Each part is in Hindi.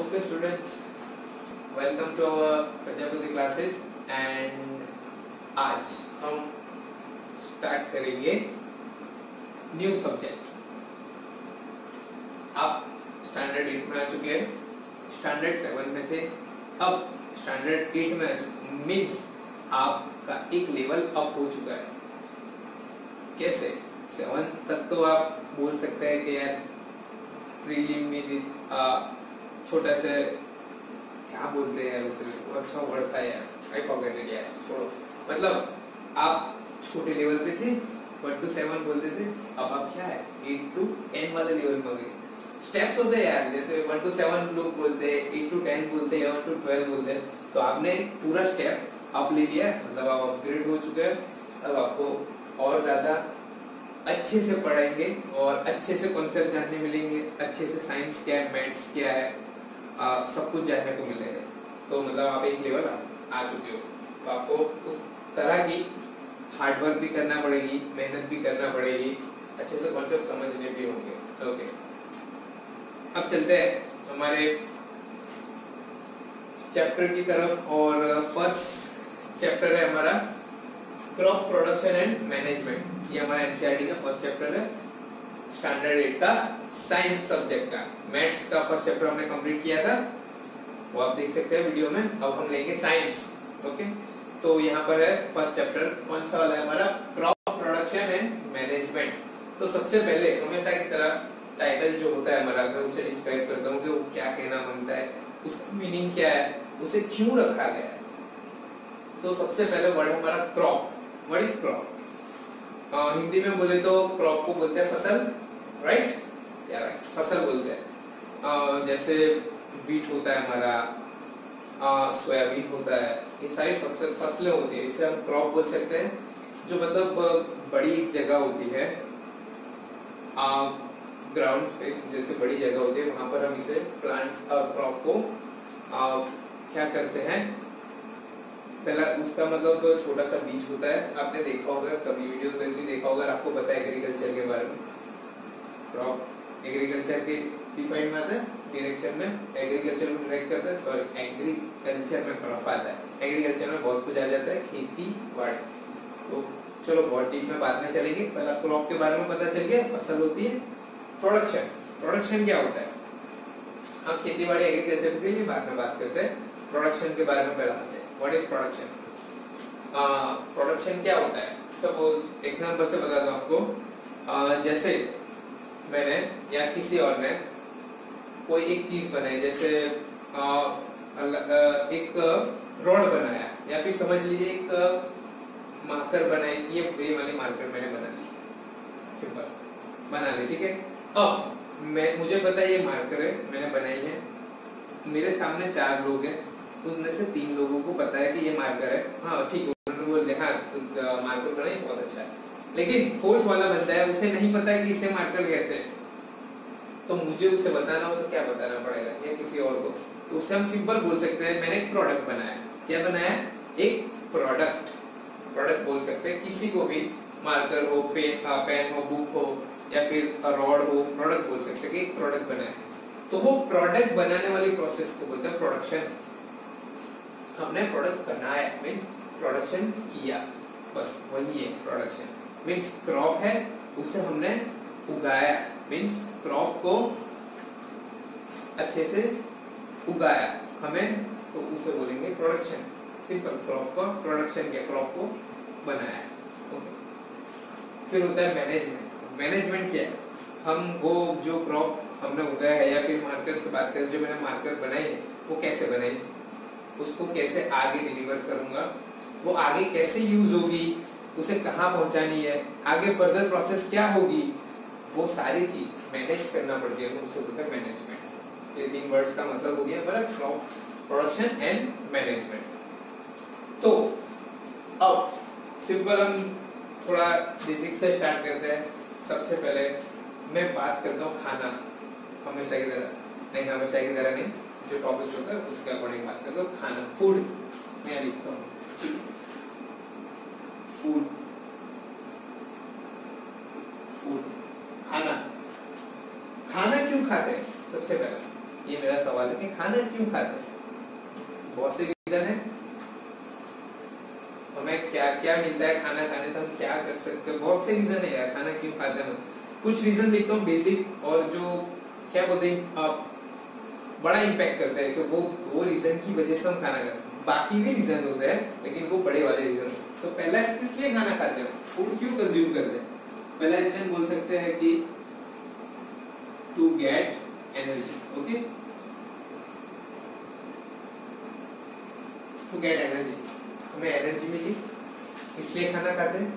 Okay students, welcome to our Prajapati classes and आज हम स्टार्ट करेंगे न्यू सब्जेक्ट। आप स्टैंडर्ड 8 में आ चुके हैं, स्टैंडर्ड 7 में थे, अब स्टैंडर्ड 8 में आ चुके, मीन्स आपका एक लेवल अप हो चुका है। कैसे? 7 तक तो आप बोल सकते हैं कि यार प्रीलिमिनरी छोटा से क्या बोलते हैं उसे, अच्छा वर्ड था यार, आई फॉरगॉट इट यार, छोड़ो। मतलब आप छोटे लेवल पे थे, 1 to 7 बोलते थे, अब आप क्या है 8 to 10 वाले लेवल में गए। स्टेप्स होते हैं यार, जैसे 1 to 7 लोग बोलते हैं, 8 to 10 बोलते हैं, 1 to 12 बोलते हैं, तो आपने पूरा स्टेप अप ले लिया, मतलब आप अपग्रेड हो चुके हैं। अब आपको और ज्यादा अच्छे से पढ़ाएंगे और अच्छे से कॉन्सेप्ट जानने मिलेंगे, अच्छे से साइंस क्या है, मैथ्स क्या है, सब कुछ जानने को मिलेगा। तो मतलब आप एक लेवल आ चुके हो, तो आपको उस तरह की हार्डवर्क भी करना पड़ेगी, मेहनत भी करना पड़ेगी, अच्छे से कॉन्सेप्ट समझने भी होंगे। ओके, अब चलते हैं हमारे चैप्टर की तरफ, और फर्स्ट चैप्टर है हमारा क्रॉप प्रोडक्शन एंड मैनेजमेंट। ये हमारा एनसीईआरटी का फर्स्ट चैप्टर है, स्टैंडर्ड 8 का साइंस सब्जेक्ट का। मैथ्स का फर्स्ट चैप्टर हमने कंप्लीट किया था, वो आप देख सकते हैं वीडियो में। अब हम लेंगे साइंस। ओके, तो यहाँ पर है फर्स्ट चैप्टर, कौन सा वाला है हमारा, क्रॉप प्रोडक्शन एंड मैनेजमेंट। तो सबसे पहले हमेशा की तरह टाइटल जो होता है हमारा, मैं उसे डिस्क्राइब करता हूँ कि वो क्या कहना मांगता है, उसका मीनिंग क्या है, उसे क्यों रखा गया है। तो सबसे पहले वर्ड हमारा crop. What is crop? Hindi में बोले तो क्रॉप को बोलते हैं फसल, राइट? या राइट, फसल बोलते हैं। जैसे वीट होता है हमारा, सोयाबीन होता है, ये सारी फसलें होती है, इसे हम क्रॉप बोल सकते हैं। जो मतलब बड़ी जगह होती है, ग्राउंड स्पेस जैसे बड़ी जगह होती है, वहां पर हम इसे प्लांट्स क्रॉप को क्या करते हैं, पहला उसका मतलब छोटा सा बीज होता है। आपने देखा होगा, कभी वीडियो में भी देखा होगा, आपको पता है एग्रीकल्चर के बारे में। क्रॉप एग्रीकल्चर के डिफाइन में आता है, डायरेक्शन में एग्रीकल्चर में डायरेक्ट करता है, सॉरी एग्रीकल्चर में क्रॉप आता है। एग्रीकल्चर में बहुत कुछ आ जाता है, खेती बाड़ी। तो चलो बहुत डीप में बाद में चलेंगे, पहला क्रॉप के बारे में पता चल गया, फसल होती है। प्रोडक्शन, प्रोडक्शन क्या होता है, हम खेती बाड़ी एग्रीकल्चर के लिए बाद में बात करते हैं, प्रोडक्शन के बारे में पहला आते हैं। What is production? प्रोडक्शन क्या होता है? सपोज एग्जांपल से बता दूं आपको, जैसे मैंने या किसी और ने कोई एक चीज बनाई, जैसे एक रॉड बनाया, या फिर समझ लीजिए एक मार्कर बनाई, ये वाली मार्कर मैंने बना ली, सिंपल बना ली, ठीक है। अब मुझे पता है ये मार्कर है, मैंने बनाई है, मेरे सामने 4 लोग हैं, उनमें से 3 लोगों को पता है कि ये मार्कर है, हाँ ठीक है, उन्होंने बोल दिया हाँ मार्कर बनाई, बहुत अच्छा है। लेकिन फोर्थ वाला बंदा है, उसे नहीं पता है कि इसे मार्कर कहते हैं, तो मुझे उसे बताना हो तो क्या बताना पड़ेगा, या किसी और को, तो उससे हम सिंपल बोल सकते हैं मैंने एक प्रोडक्ट बनाया। क्या बनाया? एक प्रोडक्ट, प्रोडक्ट बोल सकते हैं, किसी को भी मार्कर हो, पेन हो, बुक हो, या फिर रॉड हो, प्रोडक्ट बोल सकते हैं कि एक प्रोडक्ट बनाया। तो वो प्रोडक्ट बनाने वाली प्रोसेस को बोलते हैं प्रोडक्शन। हमने प्रोडक्ट बनाया मींस प्रोडक्शन किया, बस वही है प्रोडक्शन। मींस क्रॉप है, उसे हमने उगाया, मींस क्रॉप को अच्छे से उगाया हमें, तो उसे बोलेंगे प्रोडक्शन। सिंपल, क्रॉप का प्रोडक्शन किया, क्रॉप को बनाया। फिर होता है मैनेजमेंट। मैनेजमेंट क्या है? हम वो जो क्रॉप हमने उगाया है, या फिर मार्कर से बात करें, जो मैंने मार्कर बनाई है वो कैसे बनाई, उसको कैसे आगे डिलीवर करूंगा, वो आगे कैसे यूज होगी, उसे कहाँ पहुंचानी है, आगे फर्दर प्रोसेस क्या होगी, वो सारी चीज मैनेज करना पड़ती है, उसे बोलते हैं मैनेजमेंट। ये 3 वर्ड्स का मतलब हो गया हमारा क्रॉप प्रोडक्शन एंड मैनेजमेंट। तो अब सिंपल हम थोड़ा बेसिक से स्टार्ट करते हैं। सबसे पहले मैं बात करता हूँ खाना, हमेशा की तरह नहीं, हमेशा की तरह नहीं, जो टॉपिक होता है उसके अकॉर्डिंग बात करता हूँ। खाना, फूड, मैं लिखता हूँ फूड, फूड, खाना। खाना क्यों खाते हैं? सबसे पहले ये मेरा सवाल है कि खाना क्यों खाते हैं? बहुत से रीजन है, हमें क्या क्या मिलता है खाना खाने से, हम क्या कर सकते हैं, बहुत से रीजन है यार खाना क्यों खाते हैं। कुछ रीजन लिखता हूँ बेसिक, और जो क्या बोलते हैं आप बड़ा इम्पैक्ट करते हैं कि वो रीजन की वजह से हम खाना खाते हैं। बाकी भी रीजन होते हैं लेकिन वो बड़े वाले रीजन। तो पहला किस लिए खाना खाते हैं, फूड क्यों कंज्यूम करते हैं? पहला रीजन बोल सकते हैं कि to get energy. Okay, to get energy, हमें एनर्जी मिली इसलिए खाना खाते हैं,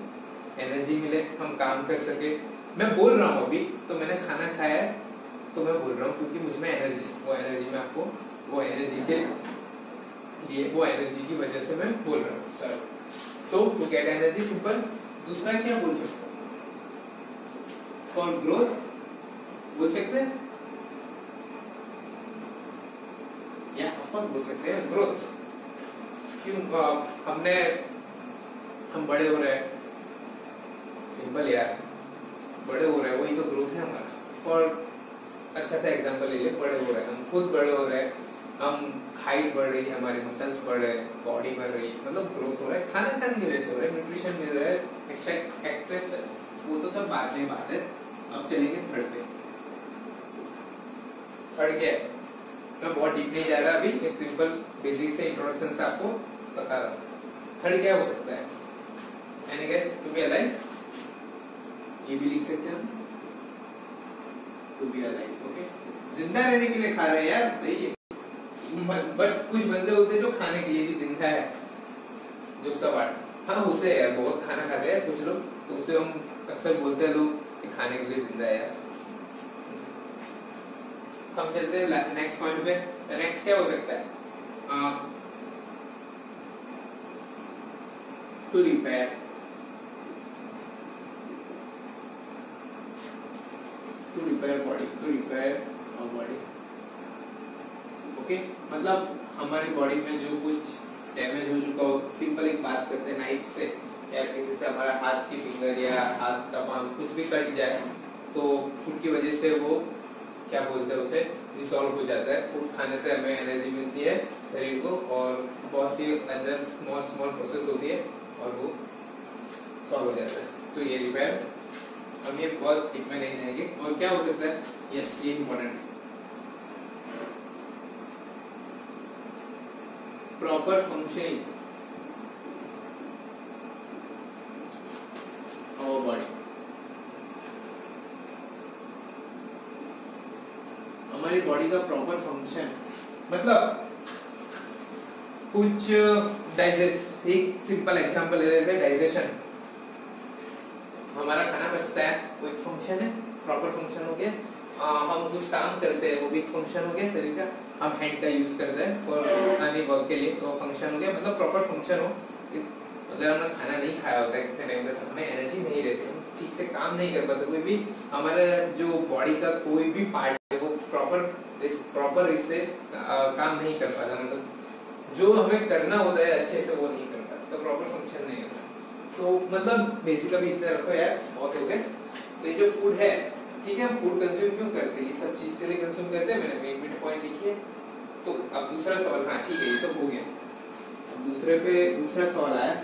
एनर्जी मिले हम काम कर सके। मैं बोल रहा हूँ अभी तो मैंने खाना खाया है तो मैं बोल रहा हूँ क्योंकि मुझ में एनर्जी, वो एनर्जी में आपको वो एनर्जी के लिए, वो एनर्जी की वजह से मैं बोल रहा हूँ सर। तो टू गेट एनर्जी सिंपल। दूसरा क्या बोल सकते हैं, फॉर ग्रोथ बोल सकते हैं, या ऑफकोर्स बोल सकते हैं ग्रोथ। क्यों हम बड़े हो रहे हैं, सिंपल यार, बड़े हो रहे हैं वही तो ग्रोथ है हमारा। फॉर अच्छा सा एग्जांपल ले ले, बड़े हो रहे हैं हम, खुद बड़े हो रहे हैं हम, हाइट बढ़ रही है हमारे, मसल्स बढ़ रहे हैं, बॉडी बढ़ रही है, मतलब ग्रोथ हो रहा है खाना खाने की वजह से हो रहा है, न्यूट्रिशन मिल रहा है, एक्स्ट्रा, वो तो सब बाद में बात है। अब चलेंगे थर्ड पे। थर्ड क्या है, मैं बहुत डीप नहीं जा रहा अभी, एक सिंपल बेसिक से इंट्रोडक्शन से आपको बता रहा हूँ। थर्ड क्या हो सकता है, any guess? To be alive, ये भी लिख सकते हैं हम, टू बी अलाइव। ओके, जिंदा रहने के लिए खा रहे हैं यार, सही है। बट कुछ बंदे होते हैं जो खाने के लिए भी जिंदा है, जो सब हाँ होते हैं यार, बहुत खाना खाते हैं कुछ लोग, तो उसे हम अक्सर बोलते हैं लोग कि खाने के लिए जिंदा है यार। हम चलते हैं नेक्स्ट पॉइंट पे। नेक्स्ट क्या हो सकता है, to repair, to repair body, to repair our body. Okay, मतलब हमारी बॉडी में जो कुछ डैमेज हो चुका हो, सिंपल एक बात करते हैं नाइफ से, या किसी से हमारा हाथ की फिंगर या हाथ का पाम कुछ भी कट जाए तो फूड की वजह से वो क्या बोलते हैं उसे डिसॉल्व हो जाता है। फूड खाने से हमें एनर्जी मिलती है शरीर को, और बहुत सी अंदर स्मॉल स्मॉल प्रोसेस होती है और वो सॉल्व हो जाता है। तो ये रिपेयर, हम ये बहुत डीप में नहीं जाएंगे। और क्या हो सकता है, यस ये important, proper functioning of body. हमारी बॉडी का प्रॉपर फंक्शन मतलब कुछ डाइजेस्ट, एक सिंपल एग्जांपल ले लेते हैं, डाइजेशन। हमारा खाना बचता है, वो एक फंक्शन है, प्रॉपर फंक्शन हो गया। हम कुछ काम करते हैं, वो भी एक फंक्शन हो गया शरीर का। हम हैंड का यूज करते हैं फॉर any वर्क के लिए, तो फंक्शन हो गया, मतलब प्रॉपर फंक्शन हो। अगर हमने खाना नहीं खाया होता है कितने टाइम तक, हमें एनर्जी नहीं रहती, हम ठीक से काम नहीं कर पाते, कोई भी हमारा जो बॉडी का कोई भी पार्ट है वो प्रॉपर इससे काम नहीं कर पाता, मतलब जो हमें करना होता है अच्छे से वो नहीं कर पाता, तो प्रॉपर फंक्शन नहीं होता। तो मतलब बेसिक अभी इतना रखो यार, बहुत हो गए। तो ये जो फूड है, ठीक है, हम फूड कंज्यूम क्यों करते हैं, ये सब चीज के लिए कंज्यूम करते हैं, मैंने मेन पॉइंट लिखी है। तो अब दूसरा सवाल, हाँ ठीक है ये तो हो गया। अब दूसरा सवाल आया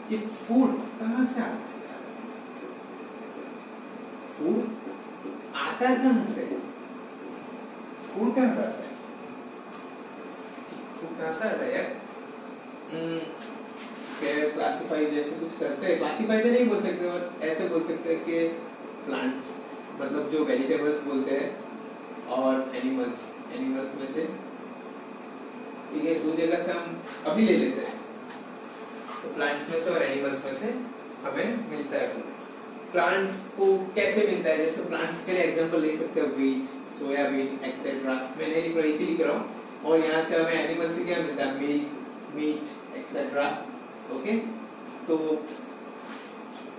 कि फूड कहाँ से आता है, फूड आता है कहाँ से, फूड कहाँ से आता है, फूड कहाँ से आता है यार? क्लासिफाई जैसे कुछ करते हैं, क्लासिफाई तो नहीं बोल सकते, और ऐसे बोल सकते हैं कि प्लांट्स, मतलब जो वेजिटेबल्स बोलते हैं, और एनिमल्स में से, ठीक है, दो जगह से हम अभी ले लेते हैं, तो प्लांट्स में से और एनिमल्स में से हमें मिलता है फूड। प्लांट्स को कैसे मिलता है, जैसे प्लांट्स के लिए एग्जांपल ले सकते हो व्हीट, सोयाबीन एक्सेट्रा, मैंने लिख रहा हूँ। और यहाँ से हमें एनिमल से क्या मिलता है, मिल्क, मीट एक्सेट्रा। ओके, तो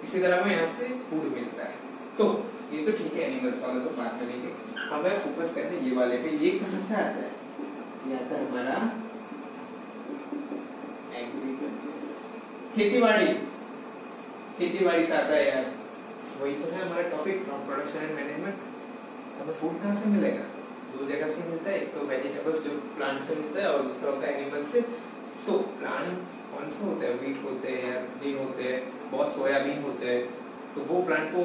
इसी तरह हमें यहाँ से फूड मिलता है। तो ये तो ठीक है, एनिमल्स वाला तो बात में लेंगे, हमें फोकस करते हैं ये वाले पे। ये कहाँ से आता है, ये आता है हमारा एग्रीकल्चर, खेती बाड़ी से आता है यार, वही तो है हमारा टॉपिक, प्रोडक्शन एंड मैनेजमेंट। हमें फूड कहाँ से मिलेगा, दो जगह से मिलता है, एक तो वेजिटेबल्स जो प्लांट से मिलता है और दूसरा होता है एनिमल से। तो प्लांट्स कौन से होते हैं, वीट होते हैं, बीन होते हैं, बहुत सोयाबीन होते हैं। तो वो प्लांट को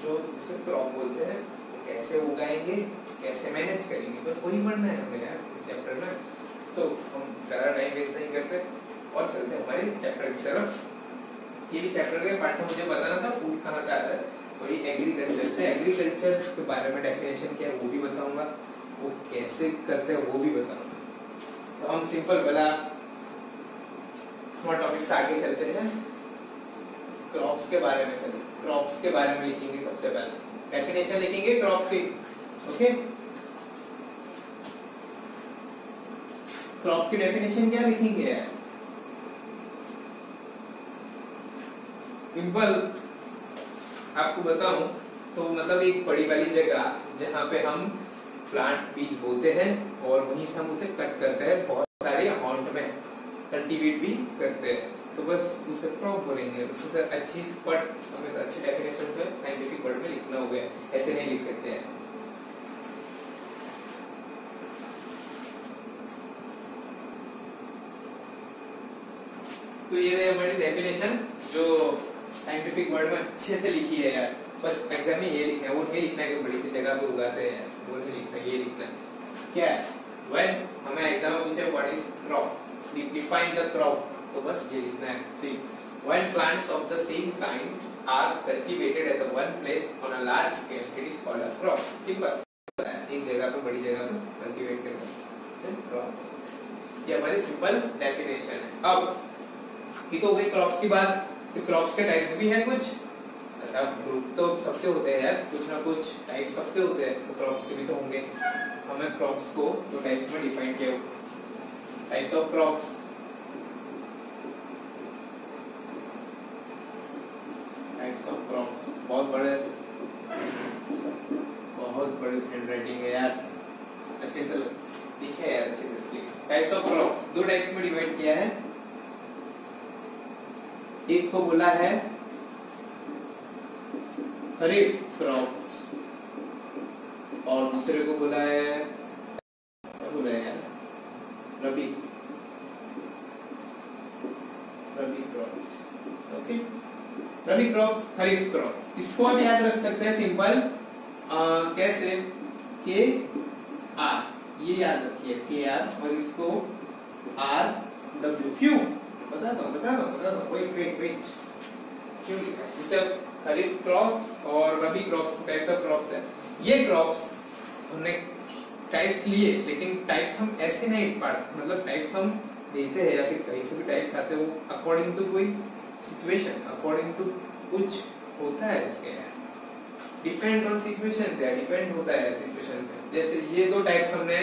जो उसे क्रॉप बोलते हैं, कैसे उगाएंगे, कैसे मैनेज करेंगे, बस वही पढ़ना है हमें यार इस चैप्टर में। तो हम ज़्यादा टाइम वेस्ट नहीं करते और चलते हैं हमारे चैप्टर की तरफ। ये भी चैप्टर के पार्ट में मुझे बताना था फूड कहाँ से आता है, तो ये एग्रीकल्चर से, एग्रीकल्चर के बारे में डेफिनेशन क्या है वो भी बताऊंगा, वो कैसे करते हैं वो भी बताऊंगा। तो हम सिंपल वाला हमारे टॉपिक से आगे चलते हैं, क्रॉप्स के बारे में चलते, क्रॉप्स के बारे में लिखेंगे। सबसे पहले डेफिनेशन लिखेंगे क्रॉप की, ओके। क्रॉप की डेफिनेशन क्या लिखेंगे यार, सिंपल आपको बताऊं तो मतलब एक बड़ी वाली जगह जहां पे हम प्लांट बीज बोते हैं और वहीं से हम उसे कट करते हैं, बहुत सारे अमाउंट में कल्टीवेट भी करते हैं, तो बस उसे क्रॉप बोलेंगे। उससे अच्छी वर्ड हमें तो अच्छी डेफिनेशन से साइंटिफिक वर्ड में लिखना होगा, ऐसे नहीं लिख सकते हैं। तो ये रही हमारी डेफिनेशन जो साइंटिफिक वर्ड में अच्छे से लिखी है यार। बस एग्जाम में ये लिखना है, वो नहीं लिखना है कि बड़ी सी जगह पे उगाते हैं, वो नहीं लिखना, ये लिखना है क्या है। व्हेन हमें एग्जाम में पूछे what is crop, define the crop, तो बस ये लिखना है। See when plants of the same kind are cultivated at one place on a large scale, it is called a crop. Simple, एक जगह पे बड़ी जगह पे कल्टीवेट करना सिर्फ क्रॉप। ये हमारी सिंपल डेफिनेशन है। अब ये तो हो गई क्रॉप्स की बात। तो क्रॉप्स के टाइप्स भी हैं कुछ, अच्छा ग्रुप तो सबके होते हैं यार, कुछ ना कुछ टाइप सबके होते हैं, तो क्रॉप्स के भी तो होंगे। हमें क्रॉप्स को दो टाइप्स में डिफाइन किया हो, types of crops. Types of crops बहुत बड़े हैंडराइटिंग है यार, अच्छे से लिखे यार, अच्छे से। टाइप्स ऑफ क्रॉप्स दो टाइप्स में डिवाइड किया है, एक को बोला है खरीफ क्रॉप्स और दूसरे को बोला है, क्या बोला है यार, रबी क्रॉप्स। ओके, रबी क्रॉप्स, खरीफ क्रॉप्स, इसको हम याद रख सकते हैं सिंपल कैसे, के आर, ये याद रखिए के आर, और इसको आर डब्ल्यू, क्यों बता दो, वेट क्यों लिखा है इसे। खरीफ क्रॉप्स और रबी क्रॉप्स टाइप्स ऑफ क्रॉप्स है। ये क्रॉप्स हमने टाइप्स लिए, लेकिन टाइप्स हम ऐसे नहीं पढ़, मतलब टाइप्स हम देते हैं या फिर कहीं से भी टाइप्स आते हैं, वो अकॉर्डिंग टू कोई सिचुएशन, अकॉर्डिंग टू कुछ होता है उसके, डिपेंड ऑन सिचुएशन, डिपेंड होता है सिचुएशन पे। जैसे ये दो टाइप्स हमने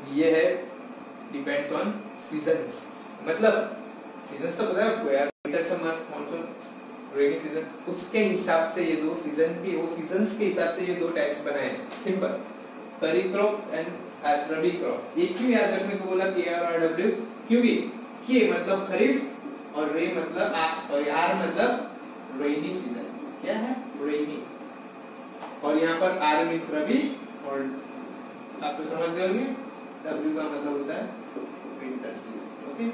दिए है, डिपेंड्स ऑन सीजन्स, मतलब सीजन्स तो पता है आपको यार, winter summer monsoon rainy season, उसके हिसाब से ये दो सीजन की, वो सीजन्स के हिसाब से ये दो टाइप्स बनाए हैं, simple. Kharif crops and rabi crops. ये क्यों याद रखने को बोला के आर और डब्ल्यू, क्योंकि के मतलब खरीफ और रे मतलब आर मतलब रेनी सीजन, क्या है रेनी, और यहाँ पर आर मींस रबी, और आप तो समझ गए होंगे डब्ल्यू का मतलब होता है विंटर सीजन। ओके,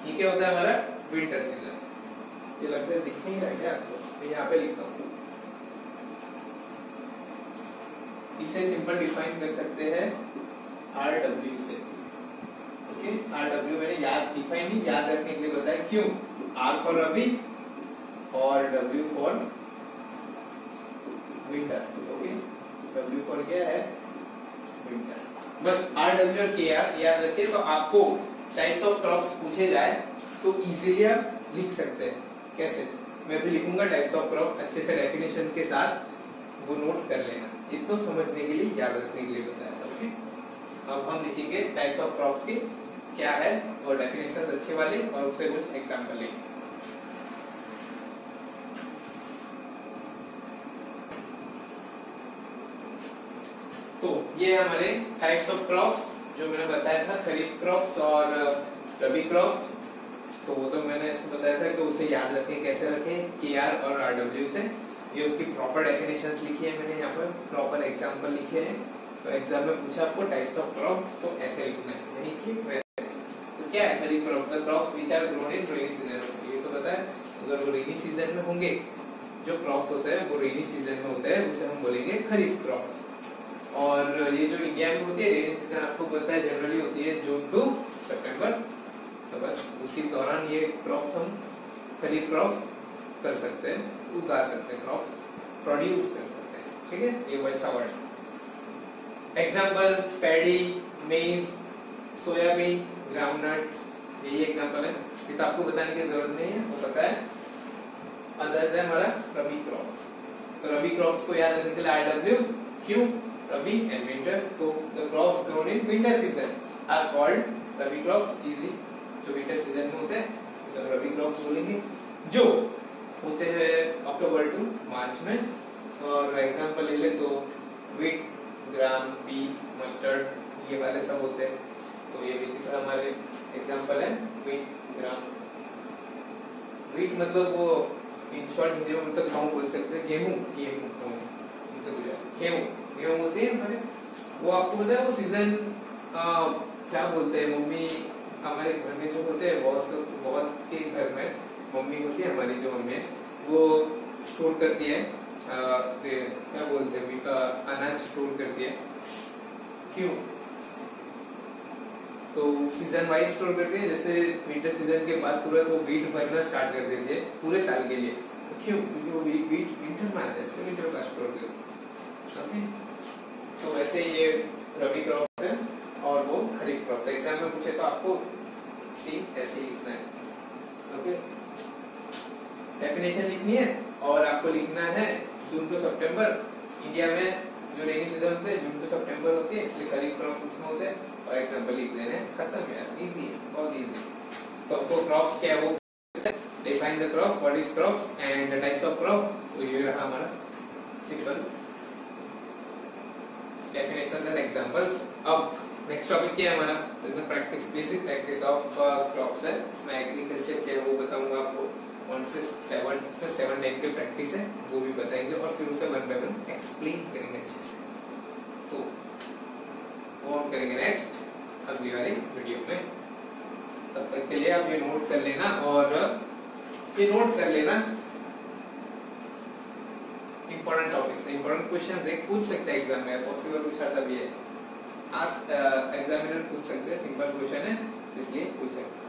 ये क्या होता है हमारा विंटर सीजन। ये लगता है दिख नहीं रहा है क्या आपको, मैं यहाँ पे लिखता हूँ। इसे सिंपल डिफाइन कर सकते हैं आर डब्ल्यू से। ओके, आर डब्ल्यू मैंने याद डिफाइन नहीं, याद रखने के लिए बताया, क्यों, आर फॉर रबी और W for winter. Okay, W for क्या है विंटर, बस आर डब्ल्यू और के आर याद रखिए। तो आपको टाइप्स ऑफ क्रॉप्स पूछे जाए तो इजीली आप लिख सकते हैं। कैसे, मैं भी लिखूंगा टाइप्स ऑफ क्रॉप अच्छे से डेफिनेशन के साथ, वो नोट कर लेना, ये तो समझने के लिए, याद रखने के लिए बताया था। ओके, अब हम लिखेंगे टाइप्स ऑफ क्रॉप्स की क्या है और डेफिनेशन अच्छे वाले, और उससे कुछ एग्जांपल लेंगे। तो ये हमारे टाइप्स ऑफ क्रॉप्स जो मैंने बताया था, खरीफ क्रॉप्स और रबी क्रॉप्स। तो वो तो मैंने ऐसे बताया था कि उसे याद रखें, कैसे रखें, के आर और आर डब्ल्यू से। ये उसकी प्रॉपर डेफिनेशंस लिखी है मैंने यहाँ पर, प्रॉपर एग्जांपल लिखे हैं। तो एग्जाम में पूछा आपको टाइप्स ऑफ क्रॉप्स, तो ऐसे लिखना है, नहीं कि वैसे। तो क्या है kharif crop? The crops which are grown in rainy season. ये तो पता है, अगर वो रेनी सीजन में होंगे, जो क्रॉप्स होते हैं वो रेनी सीजन में होते हैं, उसे हम बोलेंगे खरीफ क्रॉप्स। और ये जो इंडिया में होती है रेनी सीजन, आपको पता है जनरली होती है जून टू सितंबर। तो बस उसी दौरान ये क्रॉप्स हम खरीफ क्रॉप्स कर सकते हैं, उगा सकते हैं, क्रॉप्स प्रोड्यूस कर सकते हैं, ठीक है। ये वो अच्छा वर्ड। एग्जांपल पैडी, मेज, सोयाबीन, ग्राउंडनट्स, यही एग्जांपल है। ये तो आपको बताने की जरूरत नहीं है, वो पता है। अदर्स है हमारा रबी क्रॉप्स। तो रबी क्रॉप्स को याद रखने के लिए आरडब्ल्यू, क्यों रबी एंड विंटर। तो the crops grown in winter season are called rabi crops. Easy, जो विंटर सीजन में होते हैं उसे रबी क्रॉप्स बोलेंगे, जो होते हैं अक्टूबर टू मार्च में। और एग्जांपल ले ले तो व्हीट, ग्राम, पी, मस्टर्ड, ये वाले सब होते हैं। तो ये बेसिकली हमारे एग्जांपल है व्हीट, ग्राम। व्हीट मतलब वो इन शॉर्ट हिंदी में मतलब गेहूं बोल सकते हैं, गेहूं, गेहूं इनसे गुजरात गेहूं होती है हमारे। वो आपको पता है वो सीजन क्या बोलते हैं, मम्मी हमारे घर में जो होते हैं, बहुत के घर में मम्मी होती है, हमारी जो मम्मी है वो स्टोर करती है, क्या बोलते हैं, अनाज स्टोर करती है। क्यों? तो सीजन वाइज स्टोर करती है। जैसे विंटर सीजन के बाद तुरंत वो व्हीट भरना स्टार्ट कर देती है पूरे साल के लिए। तो क्यों? क्योंकि वो व्हीट विंटर में आता है, इसलिए विंटर का स्टोर करती है। ओके, तो वैसे ये रबी क्रॉप्स है और वो खरीफ क्रॉप्स है। एग्जाम में पूछे तो आपको सेम ऐसे ही लिखना है। ओके, डेफिनेशन लिखनी है और आपको लिखना है जून टू सितंबर। इंडिया में जो रेनी सीजन होते हैं जून टू सितंबर होती है, इसलिए खरीफ क्रॉप्स उसमें होते हैं। और एग्जांपल लिख देना है, खत्म यार, इजी है, बहुत इजी। तो आपको क्रॉप्स क्या है वो define the crops, what is crops and the types of crop. तो ये रहा हमारा सिंपल डेफिनेशन एंड एग्जांपल्स। अब नेक्स्ट टॉपिक क्या है हमारा? इसमें practice, basic practice of crops है। इसमें एग्रीकल्चर क्या है वो बताऊंगा आपको, 1 से 7, इसमें 7 टाइप के प्रैक्टिस है, वो भी बताएंगे और फिर उसे 1 बाय 1 एक्सप्लेन करेंगे अच्छे से। तो वो हम करेंगे नेक्स्ट अगली वाली वीडियो में। तब तक के लिए आप ये नोट कर लेना, और ये नोट कर लेना इंपॉर्टेंट टॉपिक्स, इंपॉर्टेंट क्वेश्चंस एक पूछ सकते हैं एग्जाम में, पॉसिबल पूछा था भी है, आज एग्जामिनर पूछ सकते हैं, सिंपल क्वेश्चन है इसलिए पूछ सकते हैं।